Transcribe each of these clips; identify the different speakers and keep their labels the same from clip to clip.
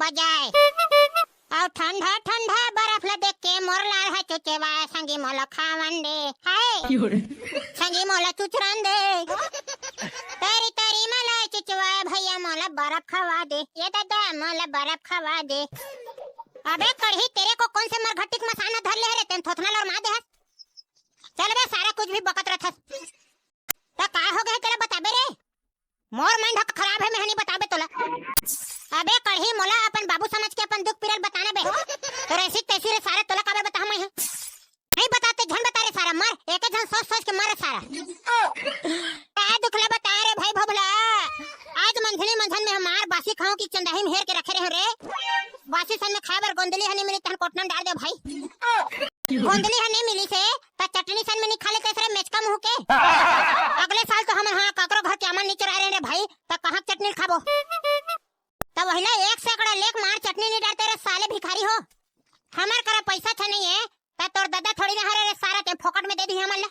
Speaker 1: बजाए और ठंडा ठंडा बर्फ ला देख के मोर लाल है चुचवा संगी मोला खावन दे हाय संगी मोला चुचरन दे तेरी तेरी मलाई चुचवा भैया मोला बर्फ खवा दे ये दादा मोला बर्फ खवा दे। अबे कढ़ी तेरे को कौन से मरघट्टी मसाना धर ले रे तेन थोथना लर मार दे चल बे सारा कुछ भी बकत रहत तो का हो गए तेरा बताबे रे मोर माइंड खराब है मैं नहीं बताबे तोला। अबे कढ़ी मोला अपन बाबू समझ के अपन दुख पीरल बताने बे तो ऐसी तैसी रे सारा तोला काबे बता मैं नहीं बताते झन बता रे सारा मर एक झन सोच सोच के मर सारा का दुखला बता रे भाई भोबला आज मंझली मंझन में हमार बासी खाओ की चंदाही में हेर के रखे रहे रे बासी सन में खाए बर गोंदली हनी मिली तन कोटन डाल दे भाई गोंदली हनी मिली से त चटनी सन में नहीं खा ले तेरे मेचका मुंह के अगले साल तो हम हां काकरो घर के अमन नीचे रह रहे रे भाई त कहां चटनी खाबो तब वहिला एक सैकड़ा लेक मार चटनी नहीं डालते रे साले भिखारी हो हमार करा पैसा था नहीं है त तोर दादा थोड़ी ना हरे रे सारा ते फोकट में दे दी हमन ला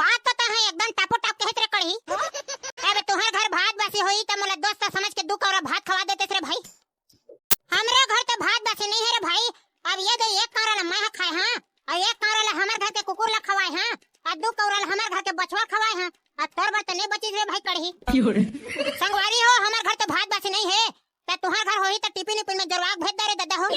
Speaker 1: बात तो है एकदम टापो टाप कहत रे कढ़ी अबे तोहर घर भात बासी होई त मोला दोस्त समझ के दू कौरा भात खवा देते रे भाई हमरे घर तो भात बासी नहीं है रे भाई अब ये दे एक कौरा ला मैं खाए हां और एक कौरा ला हमर घर के कुकुर ला खवाए हां और दू कौरा ला हमर घर के बछवा खवाए हां और तोर बार तो नहीं बची रे भाई कढ़ी संगवारी हो हमर घर तो भात बासी नहीं है त तुहार घर होई त टिफिन में जरवाक भेज दे रे दादा हो